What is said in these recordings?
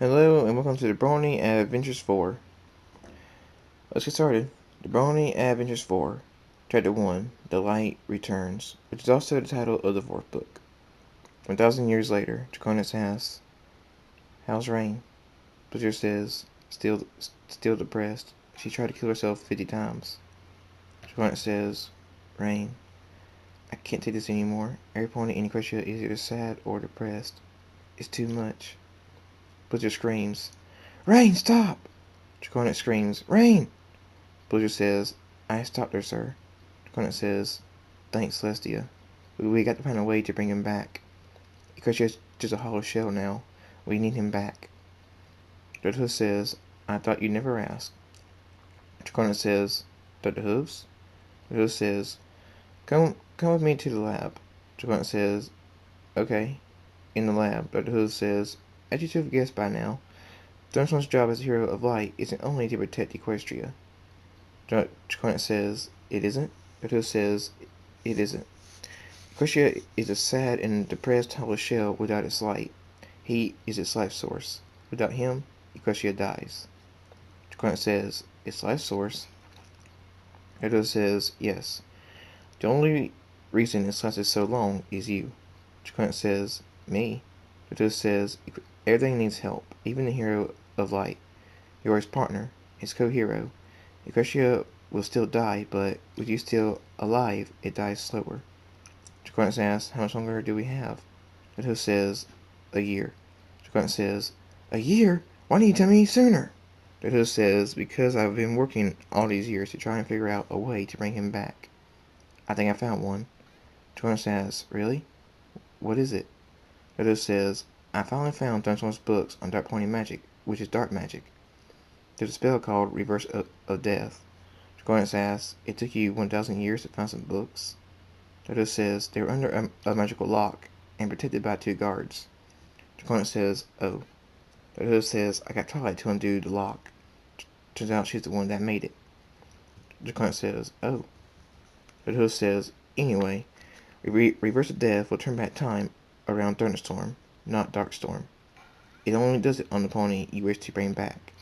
Hello and welcome to the Brony Adventures 4. Let's get started. The Brony Adventures 4, Chapter 1, The Light Returns, which is also the title of the fourth book. 1,000 years later, Draconis asks, "How's Rain?" Blizzard says, still depressed. She tried to kill herself 50 times. Draconis says, "Rain, I can't take this anymore. Every pony in Equestria is either sad or depressed. It's too much." Blizzard screams, "Rain, stop!" Draconis screams, "Rain!" Blizzard says, "I stopped her, sir." Draconis says, "Thanks, Celestia. We got to find a way to bring him back. Equestria's just a hollow shell now. We need him back." Dr. Hooves says, "I thought you'd never ask." Draconis says, "Dr. Hooves?" Dr. Hooves says, Come with me to the lab." Draconis says, "Okay." In the lab, Dr. Hooves says, "As you should have guessed by now, Thunderstorm's job as a hero of light isn't only to protect Equestria." Draconis says, "It isn't?" Dr. Hooves says, "It isn't. Equestria is a sad and depressed hollow shell without its light. He is its life source. Without him, Equestria dies." Draconis says, "Its life source?" Dr. Hooves says, "Yes. The only reason it's lasted so long is you." Draconis says, "Me?" Dr. Hooves says, "Everything needs help, even the hero of light. You're his partner, his co-hero. Equestria will still die, but with you still alive, it dies slower." Draconis asks, "How much longer do we have?" Dr. Hooves says, "A year." Draconis says, "A year? Why didn't you tell me sooner?" Dr. Hooves says, "Because I've been working all these years to try and figure out a way to bring him back. I think I found one." Draconis asks, "Really? What is it?" Dr. Hooves says, "I finally found Thunderstorm's books on dark pony magic, which is dark magic. There's a spell called Reverse of Death." Draconis asks, "It took you 1,000 years to find some books?" Dr. says, "They were under a magical lock and protected by 2 guards." Draconis says, "Oh." Dr. says, "I got Twilight to undo the lock. Turns out she's the one that made it." Draconis says, "Oh." Dr. says, "Anyway, Reverse of Death will turn back time around Thunderstorm, not Darkstorm. It only does it on the pony you wish to bring back."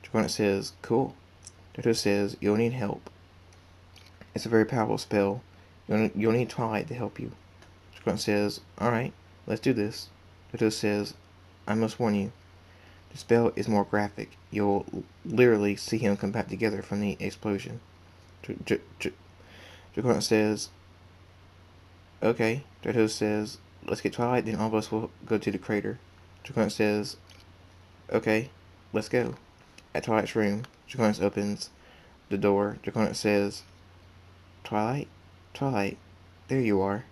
Draconis says, "Cool." Dr. says, "You'll need help. It's a very powerful spell. You'll need Twilight to help you." Draconis says, "Alright, let's do this." Dr. says, "I must warn you, the spell is more graphic. You'll literally see him come back together from the explosion." Draconis says, "Okay." Dr. says, "Let's get Twilight, then all of us will go to the crater." Draconis says, "Okay, let's go." At Twilight's room, Draconis opens the door. Draconis says, "Twilight? Twilight, there you are."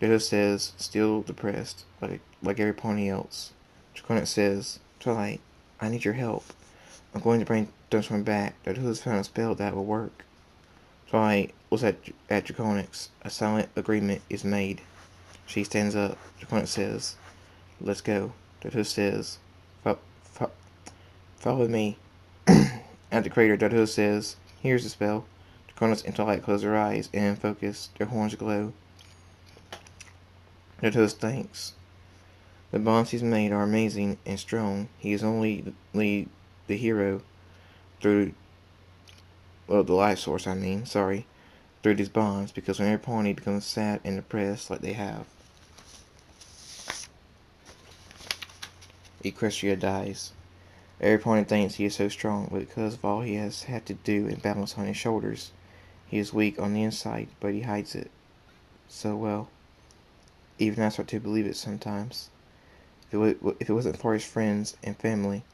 Vita says, still depressed, like every pony else. Draconis says, "Twilight, I need your help. I'm going to bring Thunderstorm back. Dr. Who's found a spell that will work." Twilight looks at Draconis. A silent agreement is made. She stands up. Draconis says, "Let's go." Dr. Who says, "Follow me." At the crater, Dr. Who says, "Here's the spell." Draconis and Twilight close their eyes and focus. Their horns glow. Dr. Who thanks. The bonds he's made are amazing and strong. He is only the hero through, well, the life source, through these bonds, because when every pony becomes sad and depressed like they have, Equestria dies. Every pony thinks he is so strong, but because of all he has had to do and balance on his shoulders, he is weak on the inside, but he hides it so well. Even I start to believe it sometimes. If it wasn't for his friends and family,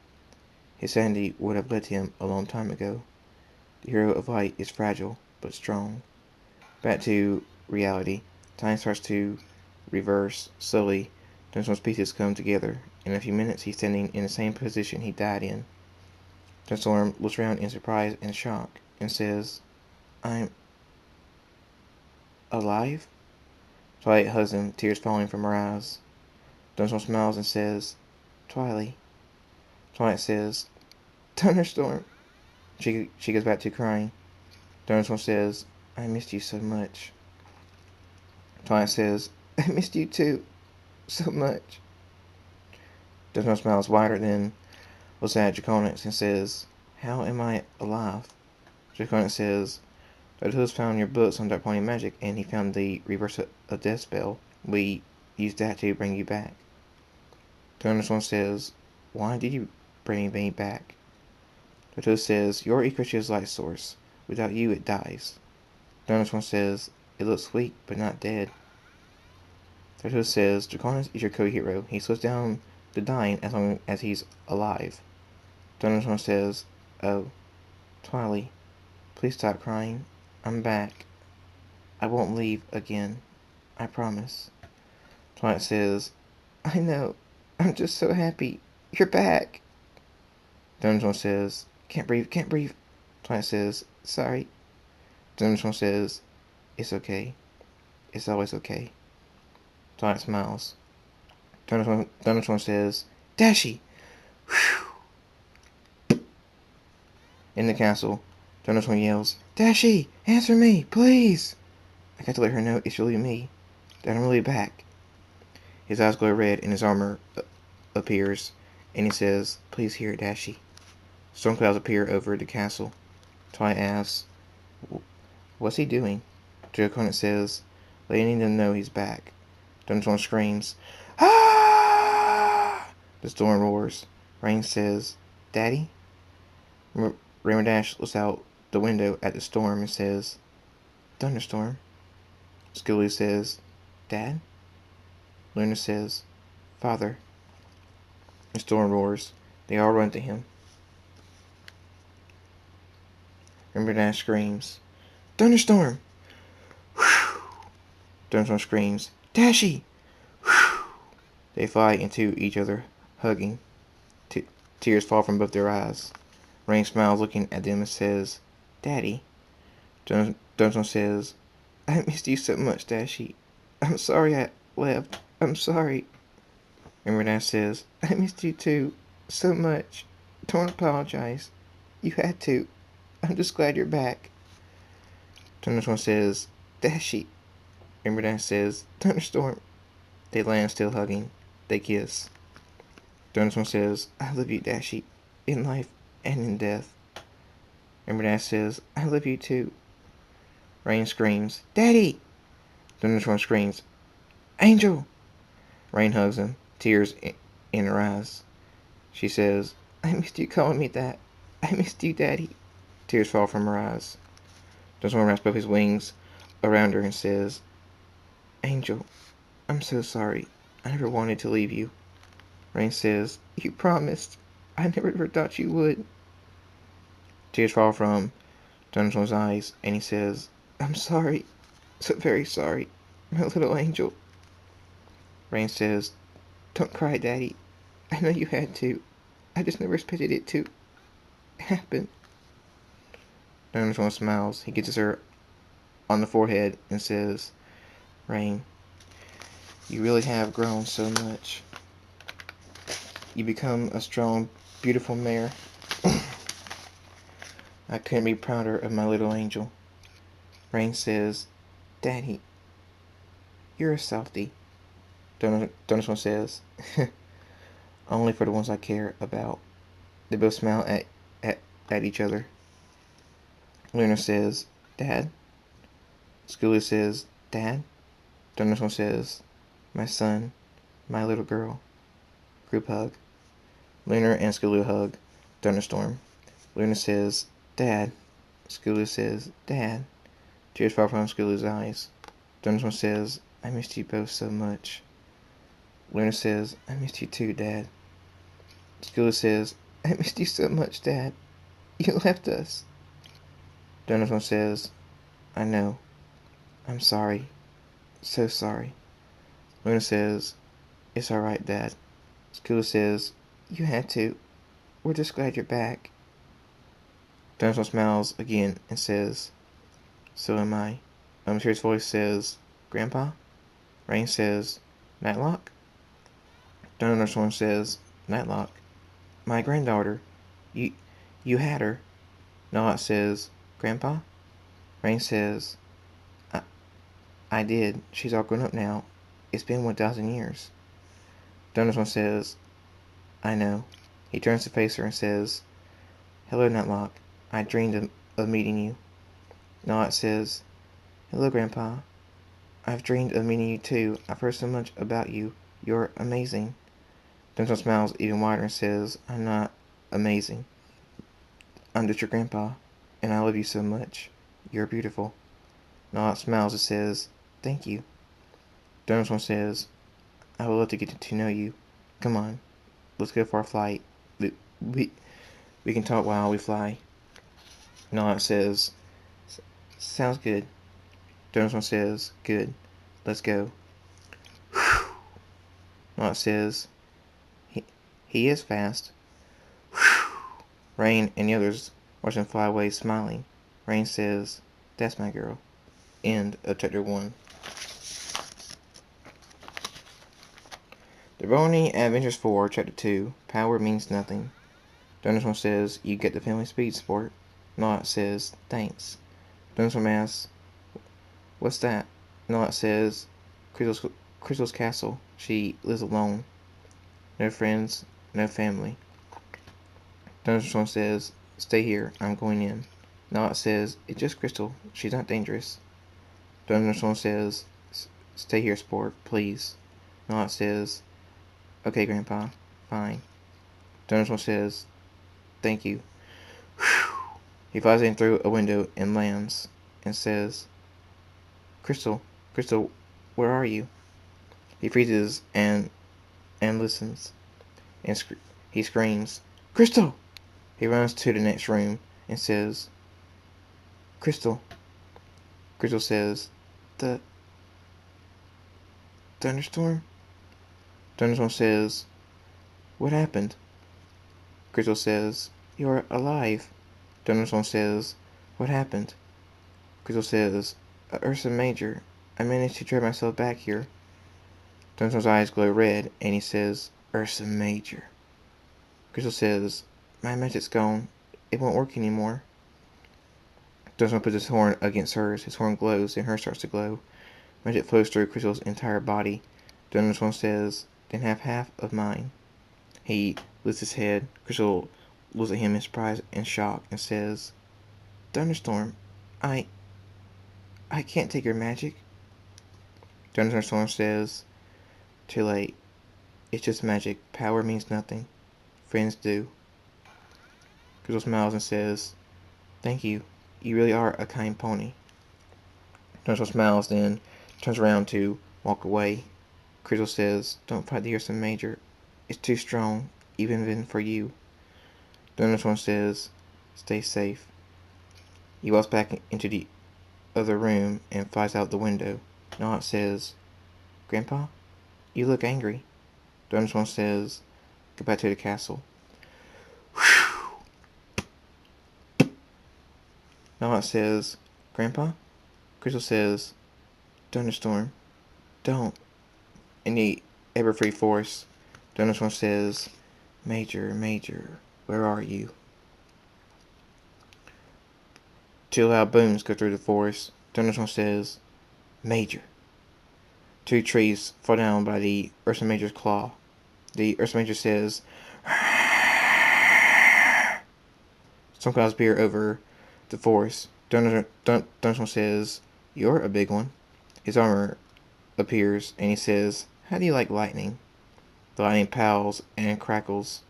his sanity would have left him a long time ago. The hero of light is fragile, but strong. Back to reality. Time starts to reverse slowly. Thunderstorm's pieces come together. In a few minutes, he's standing in the same position he died in. Thunderstorm looks around in surprise and shock and says, "I'm alive?" Twilight hugs him, tears falling from her eyes. Thunderstorm smiles and says, "Twilight." Twilight says, "Thunderstorm." She goes back to crying. Thunderstorm says, "I missed you so much." Twilight says, "I missed you too, so much." Thunderstorm smiles wider than looks at Draconix and says, "How am I alive?" Draconix says, "Dr. Who's found your books on Dark Pony Magic, and he found the reverse of death spell. We used that to bring you back." Thunderstorm says, "Why did you bring me back?" Dr. Who says, "Your Equation's light source. Without you, it dies." Thunderstorm says, "It looks weak, but not dead." Dr. Who says, "Draconix is your co-hero. He slows down the dying as long as he's alive." Thunderstorm says, "Oh, Twily, please stop crying. I'm back. I won't leave again. I promise." Twilight says, "I know. I'm just so happy. You're back." Thunderstorm says, "Can't breathe, can't breathe." Twilight says, "Sorry." Thunderstorm says, "It's okay. It's always okay." Twilight smiles. Thunderstorm says, "Dashi!" In the castle, Thunderstorm yells, "Dashi! Answer me, please!" I got to let her know it's really me, that I'm really back. His eyes glow red and his armor appears, and he says, "Please hear it, Dashi." Storm clouds appear over the castle. Twilight asks, "What's he doing?" Draconix says, letting them know he's back. Thunderstorm screams, "Ah!" The storm roars. Rain says, "Daddy?" Rainbow Dash looks out the window at the storm and says, "Thunderstorm." Skilly says, "Dad?" Luna says, "Father." The storm roars. They all run to him. Rainbow Dash screams, "Thunderstorm!" Thunderstorm screams, "Dashi!" They fly into each other, hugging. Tears fall from both their eyes. Rain smiles, looking at them, and says, "Daddy." Thunderstorm says, "I missed you so much, Dashi. I'm sorry I left. I'm sorry." Rainbow Dash says, "I missed you too. So much. Don't apologize. You had to. I'm just glad you're back." Thunderstorm says, "Dashi." Rainbow Dash says, "Thunderstorm." They land still hugging. They kiss. Thunderstorm says, "I love you, Dashi. In life and in death." Rainbow Dash says, "I love you too." Rain screams, "Daddy!" Thunderstorm screams, "Angel!" Rain hugs him, tears in her eyes. She says, "I missed you calling me that. I missed you, Daddy." Tears fall from her eyes. Thunderstorm wraps both his wings around her and says, "Angel, I'm so sorry. I never wanted to leave you." Rain says, "You promised. I never thought you would." Tears fall from Thunderstorm's eyes, and he says, "I'm sorry. So very sorry. My little angel." Rain says, "Don't cry, Daddy. I know you had to. I just never expected it to happen." Thunderstorm smiles. He kisses her on the forehead and says, "Rain, you really have grown so much. You become a strong, beautiful mare. I couldn't be prouder of my little angel." Rain says, "Daddy, you're a softie." Thunderstorm says, "Only for the ones I care about." They both smile at each other. Luna says, "Dad?" Schoolie says, "Dad?" Thunderstorm says, "My son, my little girl." Group hug. Lunar and Schoolie hug Thunderstorm. Luna says, "Dad." Schoolie says, "Dad." Tears fall from Schoolie's eyes. Thunderstorm says, "I missed you both so much." Luna says, "I missed you too, Dad." Schoolie says, "I missed you so much, Dad. You left us." Thunderstorm says, "I know. I'm sorry. So sorry." Luna says, "It's alright, Dad." Schoolie says, "You had to. We're just glad you're back." Thunderstorm smiles again and says, "So am I." A mysterious voice says, "Grandpa?" Rain says, "Nightlock?" Thunderstorm says, "Nightlock? My granddaughter. You had her." Nightlock says, "Grandpa?" Rain says, I did. She's all grown up now. It's been 1,000 years." Thunderstorm says, I know. He turns to face her and says, Hello, Nutlock. I dreamed of meeting you. Nod says, Hello, Grandpa. I've dreamed of meeting you too. I've heard so much about you. You're amazing. Dinosaur smiles even wider and says, I'm not amazing. I'm just your grandpa, and I love you so much. You're beautiful. Nod smiles and says, Thank you. Dinosaur says, I would love to get to know you. Come on, let's go for our flight. We can talk while we fly. Nod says, Sounds good. Dinosaur says, Good. Let's go. Nod says, He is fast. Rain and the others watch them fly away smiling. Rain says, That's my girl. End of Chapter 1. The Brony Adventures 4, Chapter 2, Power Means Nothing. Dinosaur says, You get the family speed, sport. Nod says, Thanks. Dinosaur asks, What's that? Nod says, Crystal's castle. She lives alone. No friends, no family. Dinosaur says, Stay here, I'm going in. Nod says, It's just Crystal. She's not dangerous. Dinosaur says, Stay here, sport, please. Nod says, Okay, Grandpa, fine. Dinosaur says, Thank you. He flies in through a window and lands and says, Crystal, where are you? He freezes and listens. And he screams, Crystal! He runs to the next room and says, Crystal. Crystal says, The thunderstorm? Thunderstorm says, What happened? Crystal says, You're alive. Thunderstorm says, What happened? Crystal says, Ursa Major. I managed to drag myself back here. Thunderstorm's eyes glow red, and he says, Ursa Major. Crystal says, My magic's gone. It won't work anymore. Thunderstorm puts his horn against hers. His horn glows, and hers starts to glow. Magic flows through Crystal's entire body. Thunderstorm says, Then have half of mine. He lifts his head. Crystal looks at him in surprise and shock and says, Thunderstorm, I can't take your magic. Thunderstorm says, Too late. It's just magic. Power means nothing. Friends do. Crystal smiles and says, Thank you. You really are a kind pony. Thunderstorm smiles, then turns around to walk away. Crystal says, Don't fight the Ursa Major. It's too strong, even for you. Thunderstorm says, Stay safe. He walks back into the other room and flies out the window. Nod says, Grandpa, you look angry. Thunderstorm says, Go back to the castle. Nod says, Grandpa? Crystal says, Thunderstorm, don't. In the ever-free forest, Thunderstorm says, Major, where are you? Two loud booms go through the forest. Thunderstorm says, Major. Two trees fall down by the Ursa Major's claw. The Ursa Major says, Storm clouds appear over the forest. Thunderstorm says, You're a big one. His armor appears, and he says, How do you like lightning? The lightning powls and crackles.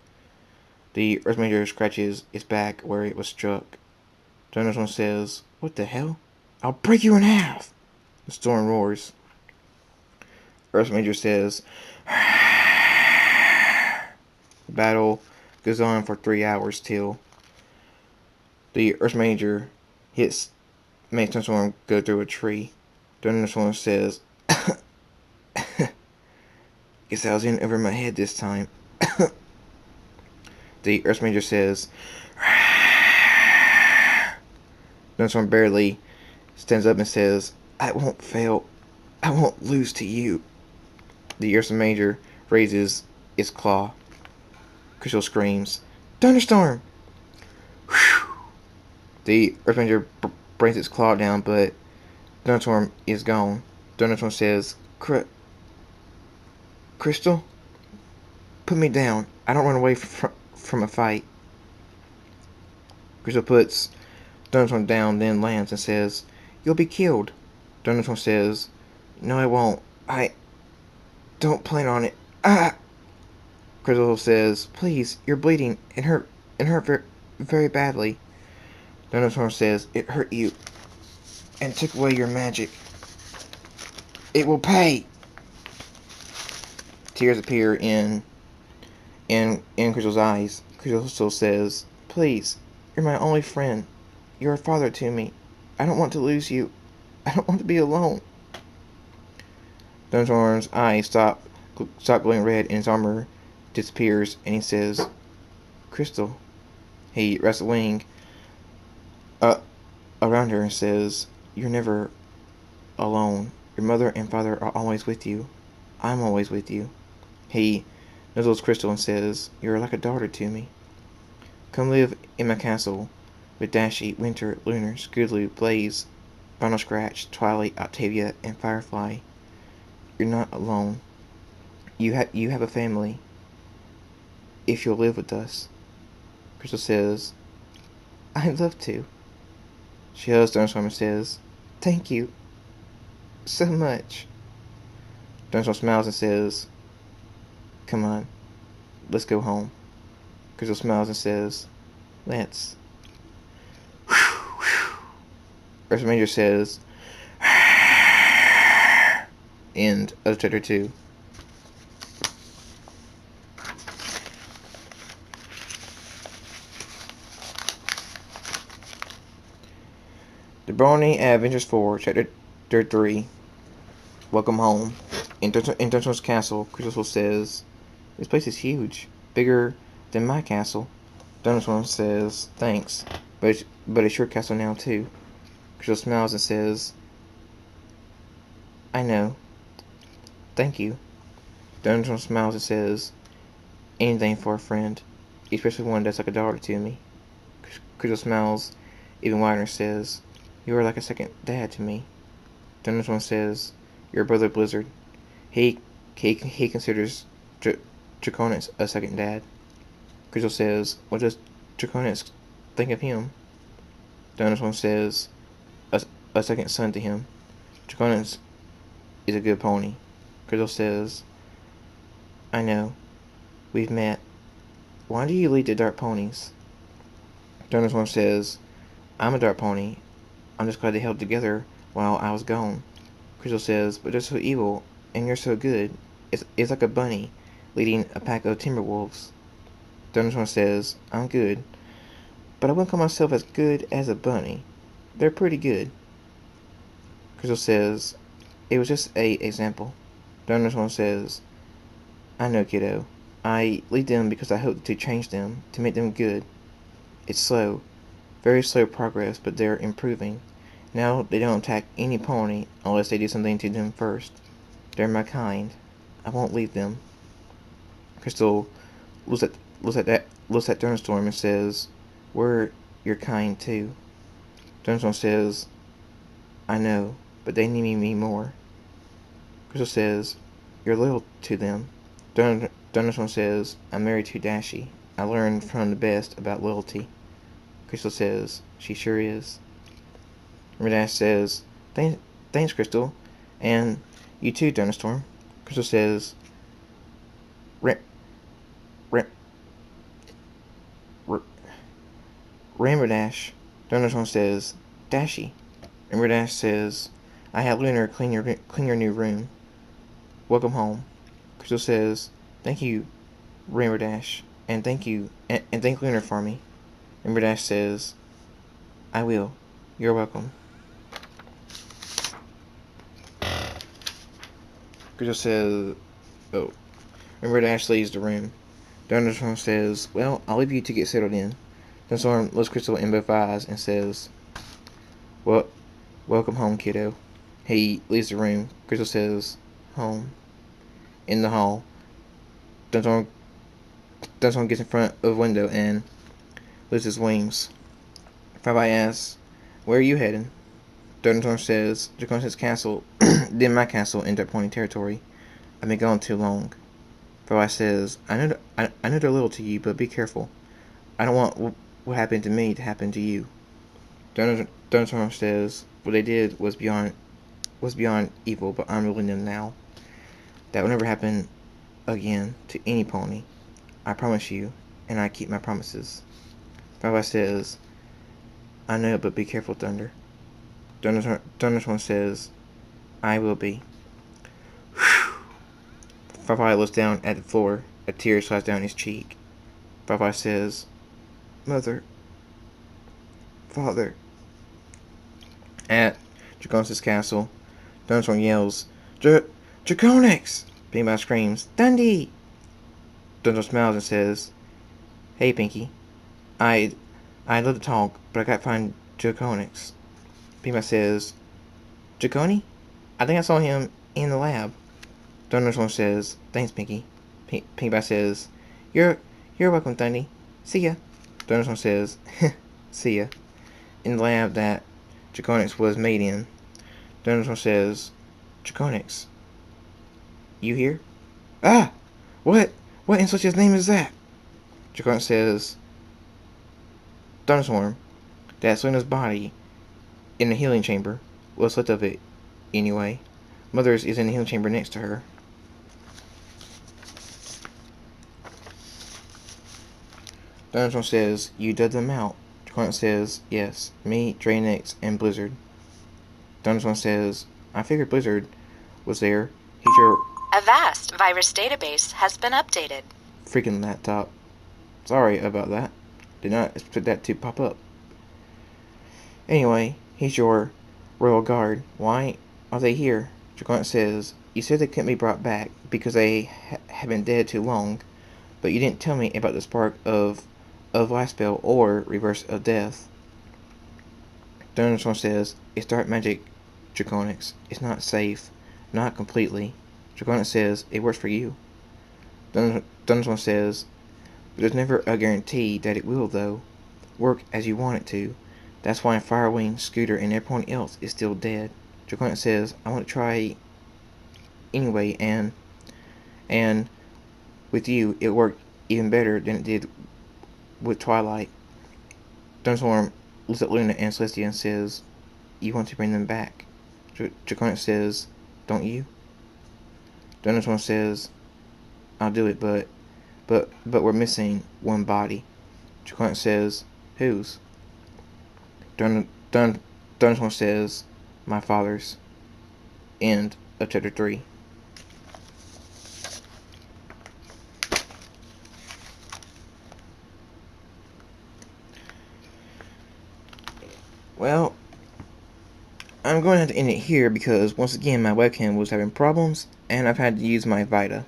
The Ursa Major scratches its back where it was struck. Thunderstorm says, What the hell? I'll break you in half! The storm roars. Ursa Major says, The battle goes on for 3 hours till the Ursa Major makes Thunderstorm go through a tree. Thunderstorm says, Guess I was in over my head this time. The Ursa Major says, Thunderstorm barely stands up and says, I won't fail. I won't lose to you. The Ursa Major raises its claw. Crystal screams, Thunderstorm! The Ursa Major brings its claw down, but Thunderstorm is gone. Thunderstorm says, Crystal? Put me down. I don't run away from a fight. Crystal puts Thunderstorm down, then lands and says, "You'll be killed." Thunderstorm says, "No, I won't. I don't plan on it." Ah! Crystal says, "Please, you're bleeding. It hurt very badly." Thunderstorm says, "It hurt you and took away your magic. It will pay." Tears appear in Crystal's eyes. Crystal says, "Please, you're my only friend. You're a father to me. I don't want to lose you. I don't want to be alone." Thunderstorm's eyes stop glowing red, and his armor disappears, and he says, "Crystal." He rests a wing around her and says, "You're never alone. Your mother and father are always with you. I'm always with you." He nuzzles Crystal and says, "You're like a daughter to me. Come live in my castle with Dashi, Winter, Lunar, Scoodloo, Blaze, Final Scratch, Twilight, Octavia, and Firefly. You're not alone. You have a family if you'll live with us." Crystal says, "I'd love to." She hugs Thunderstorm and says, "Thank you so much." Thunderstorm smiles and says, "Come on, let's go home." Crystal smiles and says, "Let's." Ursa Major says, end of chapter 2. The Brony Adventures 4, chapter 3. Welcome home. In Thunderstorm's castle, Crystal says, "This place is huge, bigger than my castle." Thunderstorm says, "Thanks, but it's your castle now too." Crystal smiles and says, "I know. Thank you." Thunderstorm smiles and says, "Anything for a friend, especially one that's like a daughter to me." Crystal smiles even wider and says, "You are like a second dad to me." Thunderstorm says, "Your brother Blizzard. He considers Draconix a second dad." Crystal says, "What does Draconix think of him?" Thunderstorm says, a second son to him. Draconix is a good pony." Crystal says, "I know. We've met. Why do you lead the dark ponies?" Thunderstorm says, "I'm a dark pony. I'm just glad they held together while I was gone." Crystal says, "But they're so evil, and you're so good. It's like a bunny leading a pack of timberwolves." Thunderstorm says, "I'm good, but I wouldn't call myself as good as a bunny. They're pretty good." Crystal says, "It was just a example." Thunderstorm says, "I know, kiddo. I lead them because I hope to change them, to make them good. It's slow, very slow progress, but they're improving. Now they don't attack any pony unless they do something to them first. They're my kind. I won't leave them." Crystal looks at Thunderstorm and says, "We're your kind too." Thunderstorm says, "I know, but they need me more." Crystal says, "You're loyal to them." Thunderstorm says, "I'm married to Dashi. I learned from the best about loyalty." Crystal says, "She sure is." Dash says, Thanks, Crystal. And you too, Thunderstorm." Crystal says, "Rainbow Dash." Thunderstorm says, "Dashy." Rainbow Dash says, "I had Lunar clean your new room. Welcome home." Crystal says, "Thank you, Rainbow Dash, and thank Lunar for me." Rainbow Dash says, "I will. You're welcome." Crystal says, "Oh." Rainbow Dash leaves the room. Thunderstorm says, "Well, I'll leave you to get settled in." Thunderstorm looks Crystal in both eyes and says, "Well, welcome home, kiddo." He leaves the room. Crystal says, "Home." In the hall, Thunderstorm gets in front of a window and lifts his wings. Firefly asks, "Where are you heading?" Thunderstorm says, "Draconix's castle, then my castle in Dark Pony territory. I've been gone too long." Firefly says, I know they're little to you, but be careful. I don't want what happened to me to happen to you. Thunderstorm says, what they did was beyond evil, but I'm ruling them now. That will never happen again to any pony. I promise you, and I keep my promises. Firefly says, I know, but be careful, Thunder. Thunderstorm says, I will be. Firefly looks down at the floor. A tear slides down his cheek. Firefly says, Mother, Father. At Draconis' castle, Thunderstorm yells, Draconix! Beanbag screams, Dundee! Thunderstorm smiles and says, Hey, Pinky. I'd love to talk, but I gotta find Draconix. Beanbag says, Draconi? I think I saw him in the lab. Thunderstorm says, Thanks, Pinky. Beanbag says, You're welcome, Thundy. See ya. Thunderstorm says, See ya. In the lab that Draconix was made in, Thunderstorm says, Draconix, you here? Ah! What in such a name is that? Draconix says, Thunderstorm, that Selena's body in the healing chamber, what's left of it, anyway. Mother's is in the healing chamber next to her. Thunderstorm says, you dug them out. Draconix says, yes, me, Draenix, and Blizzard. Thunderstorm says, I figured Blizzard was there. He's your Avast virus database has been updated. Freaking laptop. Sorry about that. Did not expect that to pop up. Anyway, he's your royal guard. Why are they here? Draconix says, you said they couldn't be brought back because they have been dead too long, but you didn't tell me about the spark of life spell or reverse of death. Thunderstorm says, it's dark magic, Draconix. It's not safe. Not completely. Draconix says, it works for you. Thunderstorm says, but there's never a guarantee that it will, though. Work as you want it to. That's why Firewing, Scooter, and everyone else is still dead. Draconix says, I want to try anyway, and with you, it worked even better than it did with Twilight. Thunderstorm looks at Luna and Celestia and says, you want to bring them back. Draconix says, don't you? Thunderstorm says, I'll do it, but we're missing one body. Draconix says, whose? Thunderstorm says, my father's. End of chapter 3. Well, I'm going to have to end it here because once again my webcam was having problems and I've had to use my Vita.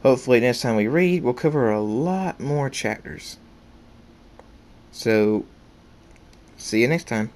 Hopefully next time we read we'll cover a lot more chapters. So, see you next time.